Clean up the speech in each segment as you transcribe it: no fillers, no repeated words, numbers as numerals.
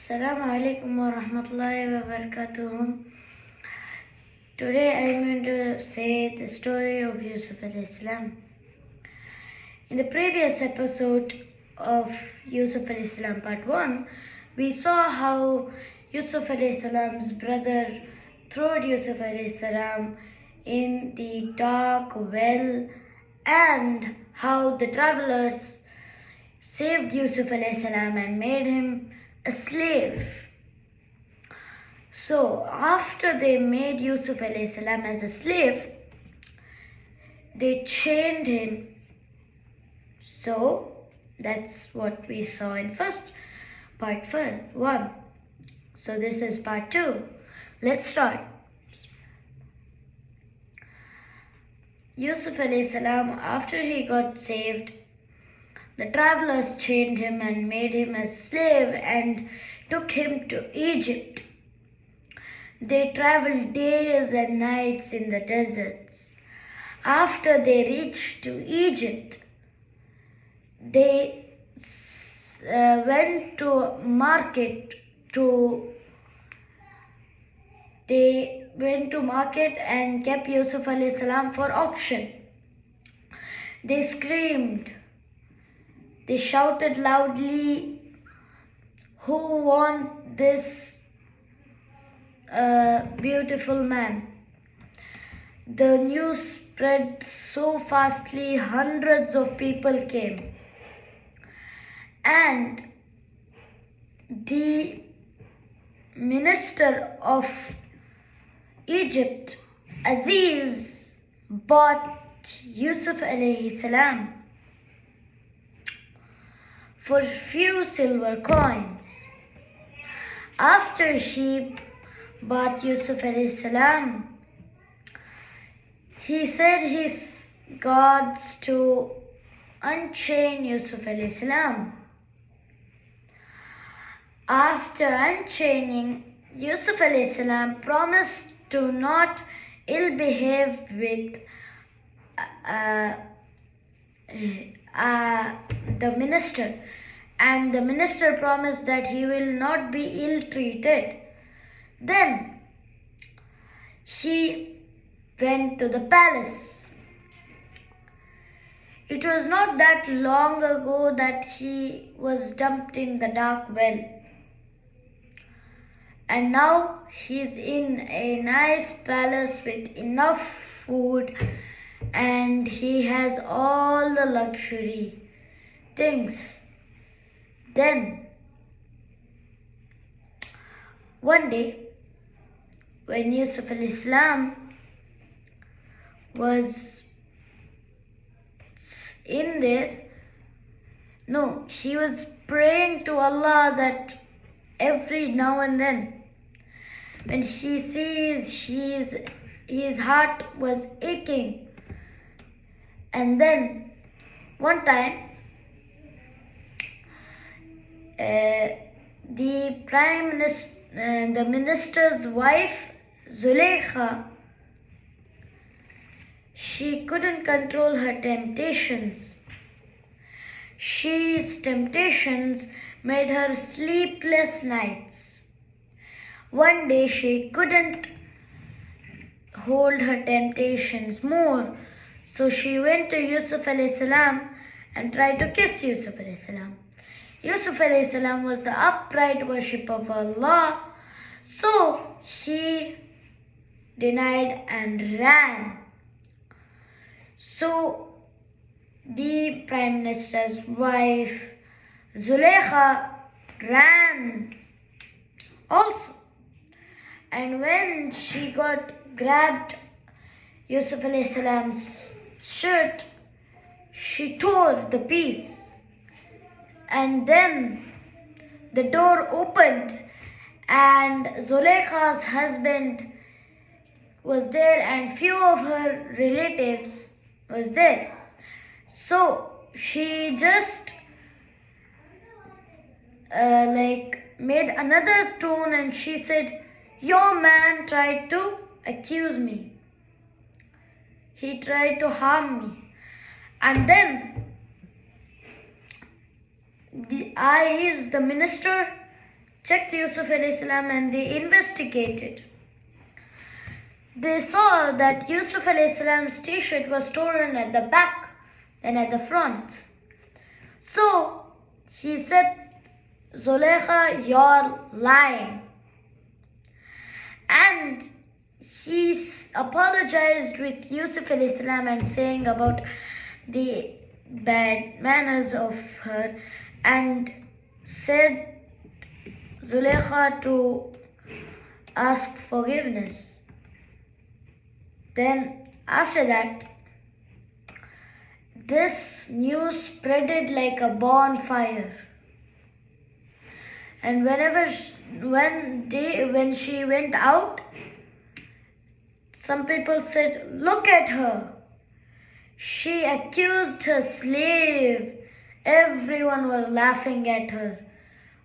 Assalamu alaikum wa rahmatullahi wa barakatuh. Today I am going to say the story of Yusuf alayhi salam. In the previous episode of Yusuf alayhi salam part 1, we saw how Yusuf alayhi salam's brother threw Yusuf alayhi salam in the dark well, and how the travelers saved Yusuf alayhi salam and made him a slave. So after they made Yusuf alayhi salam as a slave, they chained him. So that's what we saw in first part 1. So this is part 2. Let's start. Yusuf alayhi salam, after he got saved, the travelers chained him and made him a slave and took him to Egypt. They traveled days and nights in the deserts. After they reached to Egypt, they went to market and kept Yusuf alayhi salam for auction. They screamed. They shouted loudly, "Who wants this beautiful man?" The news spread so fastly, hundreds of people came. And the minister of Egypt, Aziz, bought Yusuf alayhi salam for few silver coins. After he bought Yusuf alayhi salam, he said his gods to unchain Yusuf alayhi salam. After unchaining, Yusuf alayhi salam promised to not ill behave with the minister, and the minister promised that he will not be ill-treated. Then he went to the palace. It was not that long ago that he was dumped in the dark well. And now he is in a nice palace with enough food, and he has all the luxury things. Then, one day, when Yusuf alayhi salam was in there, he was praying to Allah that every now and then, when he sees his heart was aching. And then one time, the minister's wife, Zulaykha, she couldn't control her temptations. She's temptations made her sleepless nights. One day she couldn't hold her temptations more, so she went to Yusuf alayhi salam and tried to kiss Yusuf alayhi salam. Yusuf alayhi salam was the upright worship of Allah, so he denied and ran. So the Prime Minister's wife, Zulaykha, ran also. And when she grabbed Yusuf alayhi salam's shirt, she tore the piece. And then the door opened, and Zulaykha's husband was there, and few of her relatives was there. So she just made another tone, and she said, "Your man tried to accuse me. He tried to harm me." And then the minister checked Yusuf alayhi salam and they investigated. They saw that Yusuf alayhi salam's t-shirt was torn at the back than at the front. So he said, Zulaikha, you're lying. And he apologized with Yusuf alayhi salam and saying about the bad manners of her and said Zulaikha to ask forgiveness. Then after that, this news spreaded like a bonfire. And when she went out, some people said, look at her. She accused her slave. Everyone was laughing at her.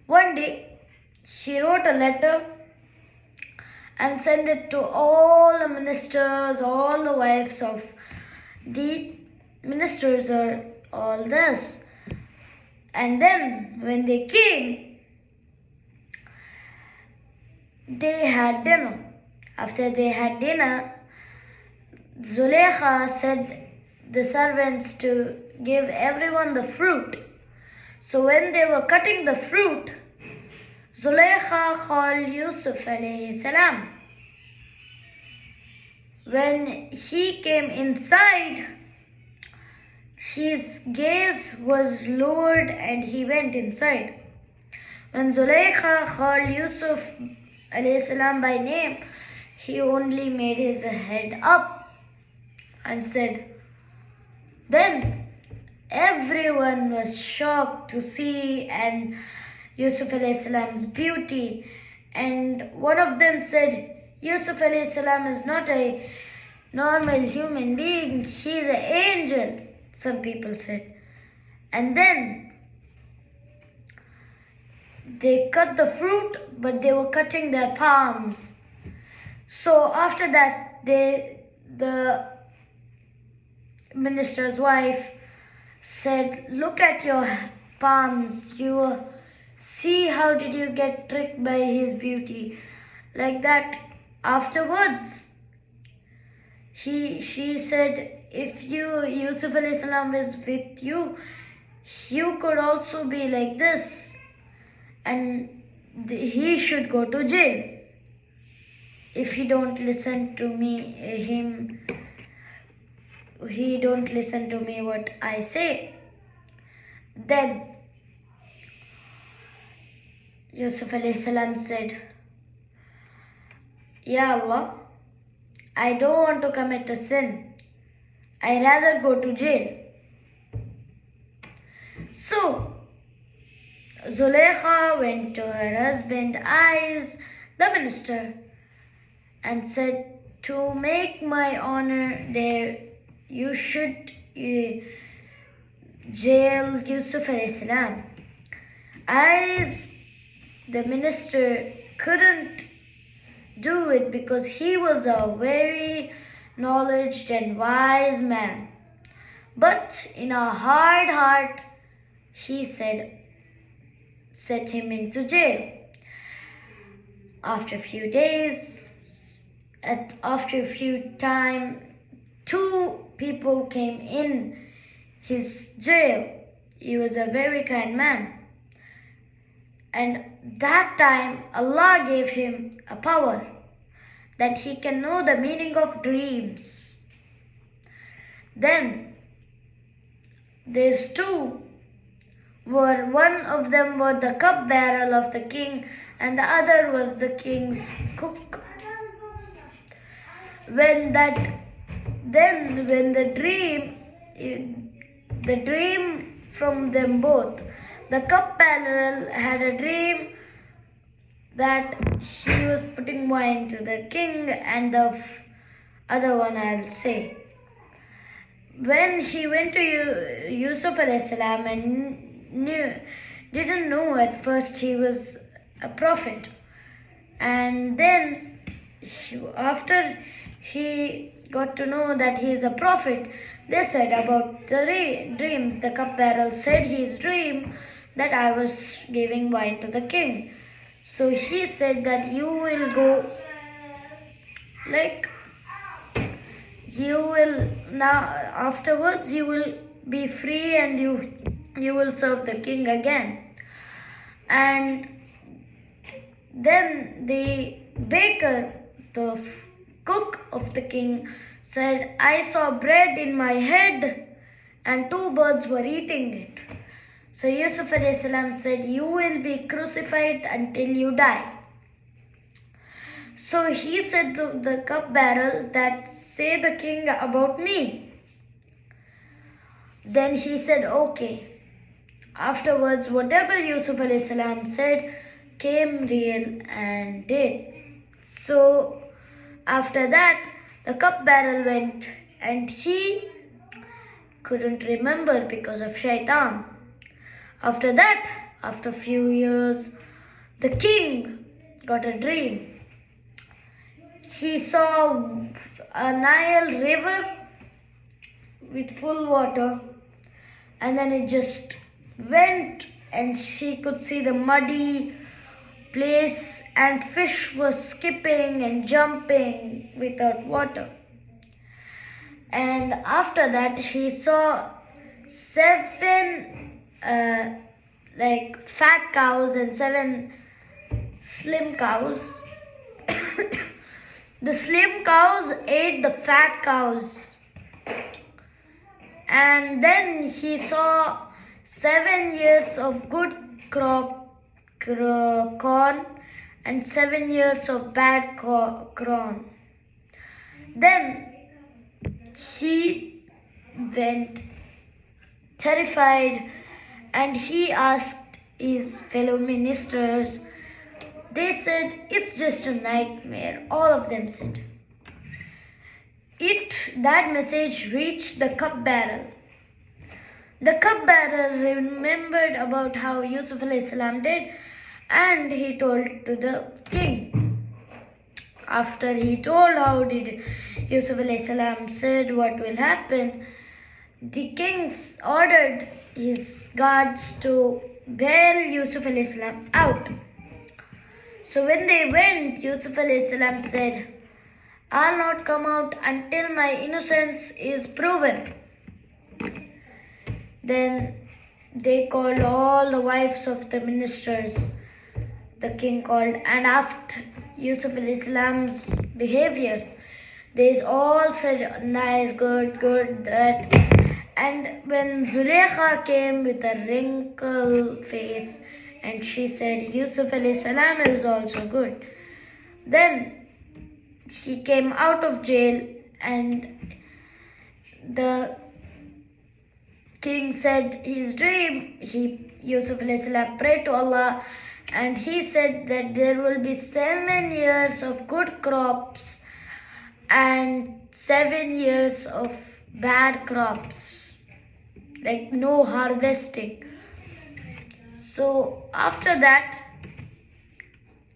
One day, she wrote a letter and sent it to all the ministers, all the wives of the ministers or all this. And then when they came, they had dinner. After they had dinner, Zulaikha said the servants to give everyone the fruit. So when they were cutting the fruit, Zulaikha called Yusuf alayhi salam. When he came inside, his gaze was lowered and he went inside. When Zulaikha called Yusuf alayhi salam by name, he only made his head up and said, then everyone was shocked to see and Yusuf alayhi salam's beauty, and one of them said, Yusuf alayhi salam is not a normal human being, he is an angel, some people said. And then they cut the fruit, but they were cutting their palms. So after that, the minister's wife said, look at your palms, see how did you get tricked by his beauty. Like that. Afterwards, she said, if Yusuf alayhi salam is with you, you could also be like this and he should go to jail. If he don't listen to me, he don't listen to me what I say. Then Yusuf alayhi salam said, Ya Allah, I don't want to commit a sin. I rather go to jail. So Zulaikha went to her husband Aiz, the minister, and said, to make my honor there, you should jail Yusuf alayhi salam. Aiz, the minister, couldn't do it because he was a very knowledgeable and wise man. But in a hard heart, he said, set him into jail. After a few days, after a few time, 2 people came in his jail. He was a very kind man. And that time, Allah gave him a power that he can know the meaning of dreams. Then, these 2 were, one of them was the cupbearer of the king and the other was the king's cook. When the dream from them both, the cupbearer had a dream that he was putting wine to the king, and the other one I'll say. When he went to Yusuf alayhi salam and didn't know at first he was a prophet, and then after he got to know that he is a prophet, they said about the dreams. The cupbearer said his dream that I was giving wine to the king. So he said that you will go, you will now, afterwards you will be free and you will serve the king again. And then the baker, the cook of the king, said, I saw bread in my head and 2 birds were eating it. So Yusuf alayhi salam said, you will be crucified until you die. So he said to the cupbearer that, say the king about me. Then he said, okay. Afterwards, whatever Yusuf alayhi salam said came real and did. So after that, the cupbearer went and he couldn't remember because of shaitan. After that, after a few years, the king got a dream. He saw a Nile river with full water, and then it just went and she could see the muddy place and fish were skipping and jumping without water. And after that he saw 7 fat cows and 7 slim cows. The slim cows ate the fat cows. And then he saw 7 years of good corn and 7 years of bad corn. Then he went terrified and he asked his fellow ministers. They said, it's just a nightmare. All of them said. That message reached the cupbearer. The cupbearer remembered about how Yusuf alayhi salam did, and he told to the king. After he told how did Yusuf alayhi salam said what will happen, the king ordered his guards to bail Yusuf alayhi salam out. So when they went, Yusuf alayhi salam said, I'll not come out until my innocence is proven. Then they called all the wives of the ministers. The king called and asked Yusuf alayhi salam's behaviors. They all said, nice, good, that. And when Zulekha came with a wrinkled face and she said, Yusuf alayhi salam is also good. Then she came out of jail and the king said his dream. Yusuf alayhi salam prayed to Allah and he said that there will be 7 years of good crops and 7 years of bad crops, like no harvesting. So after that,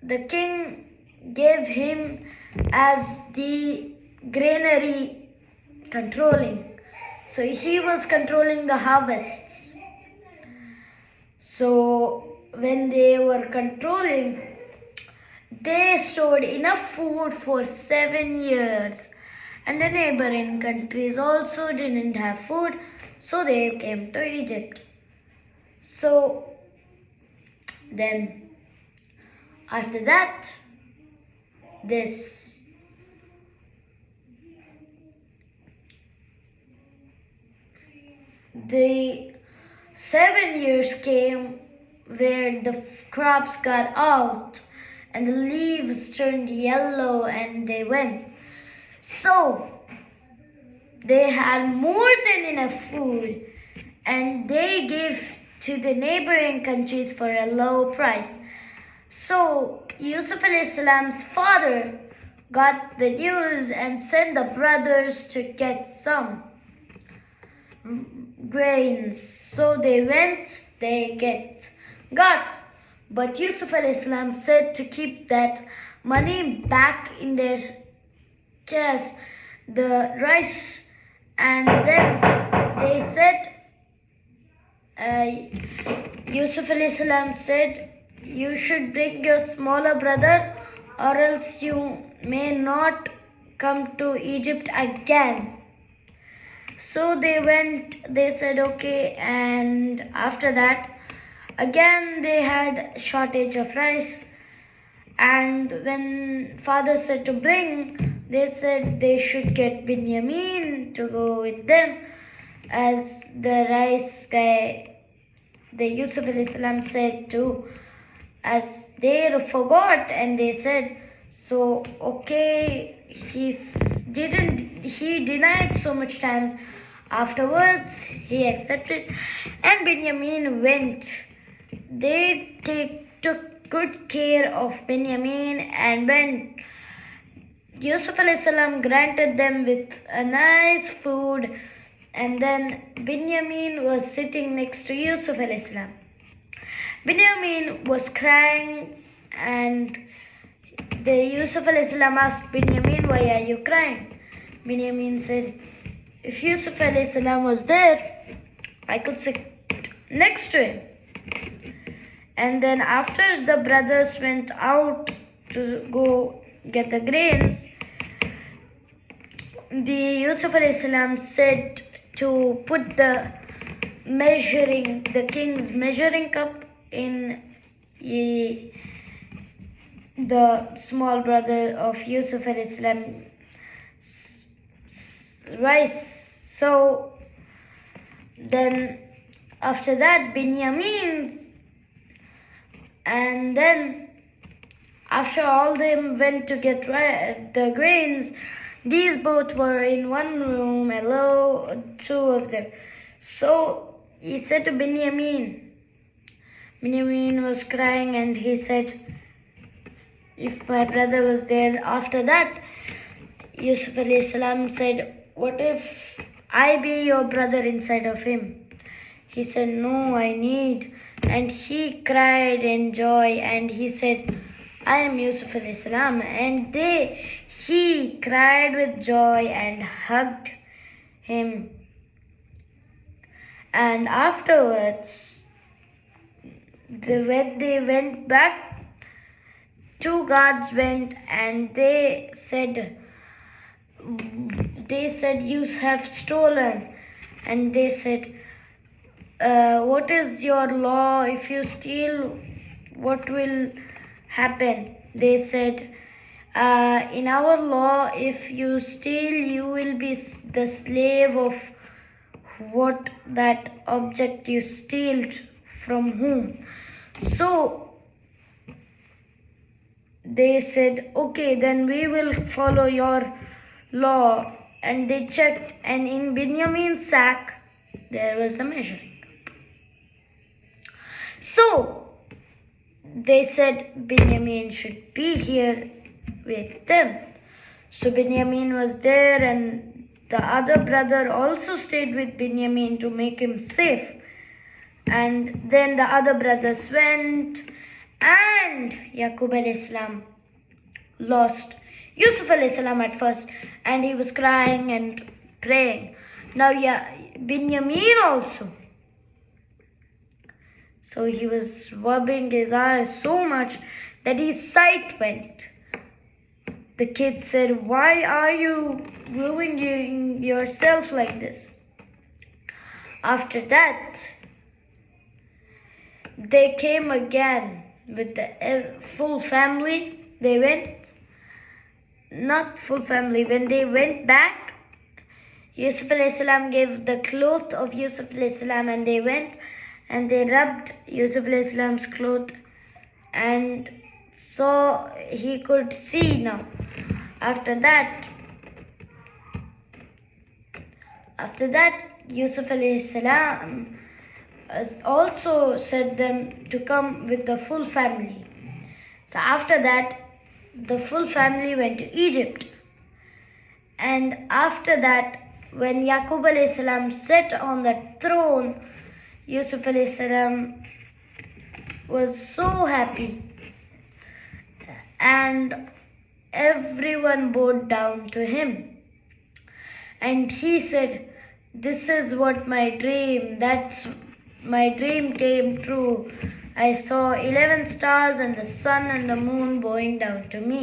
the king gave him as the granary controlling. So he was controlling the harvests. So when they were controlling, they stored enough food for 7 years. And the neighboring countries also didn't have food, so they came to Egypt. So then after that, the 7 years came where the crops got out and the leaves turned yellow and they went. So they had more than enough food and they gave to the neighboring countries for a low price. So Yusuf alayhi salam's father got the news and sent the brothers to get some grains. So they went, got. But Yusuf alayhi salam said to keep that money back in their cash, the rice, and then they said, Yusuf alayhi salam said you should bring your smaller brother, or else you may not come to Egypt again. So they went, they said okay, and after that, again they had shortage of rice. And when father said to bring, they said they should get Binyamin to go with them, as the rice guy, the Yusuf salam said to, as they forgot, and they said, so okay, he denied so much times. Afterwards, he accepted, and Binyamin went. They took good care of Binyamin, and when Yusuf salam granted them with a nice food, and then Binyamin was sitting next to Yusuf salam. Binyamin was crying, and the Yusuf salam asked Binyamin, why are you crying? Binyamin said, if Yusuf salam was there, I could sit next to him. And then after the brothers went out to go get the grains, the Yusuf salam said to put the king's measuring cup in the small brother of Yusuf salam rice. So then after that, Binyamin, and then after all them went to get the grains, these both were in one room, two of them. So he said to Binyamin was crying, and he said, if my brother was there. After that, Yusuf salam said, what if I be your brother inside of him? He said, no, I need. And he cried in joy, and he said, I am Yusuf salam. And he cried with joy and hugged him. And afterwards, when they went back, two guards went, and they said, you have stolen. And they said, what is your law? If you steal, what will happen? They said, in our law, if you steal, you will be the slave of what that object you steal from whom. So they said, okay, then we will follow your law. And they checked, and in Binyamin's sack there was a measuring. So they said Binyamin should be here with them. So Binyamin was there, and the other brother also stayed with Binyamin to make him safe. And then the other brothers went, and Yaqub salam lost Yusuf salam at first, and he was crying and praying. Now Binyamin also. So he was rubbing his eyes so much that his sight went. The kid said, why are you ruining yourself like this? After that, they came again with the full family. They went, not full family, when they went back, Yusuf salam gave the cloth of Yusuf salam, and they went and they rubbed Yusuf salam's cloth, and so he could see now. After that, Yusuf salam also said them to come with the full family. So after that, the full family went to Egypt. And after that, when Yaqub salam sat on the throne, Yusuf salam was so happy, and everyone bowed down to him. And he said, this is what my dream came true. I saw 11 stars and the sun and the moon bowing down to me.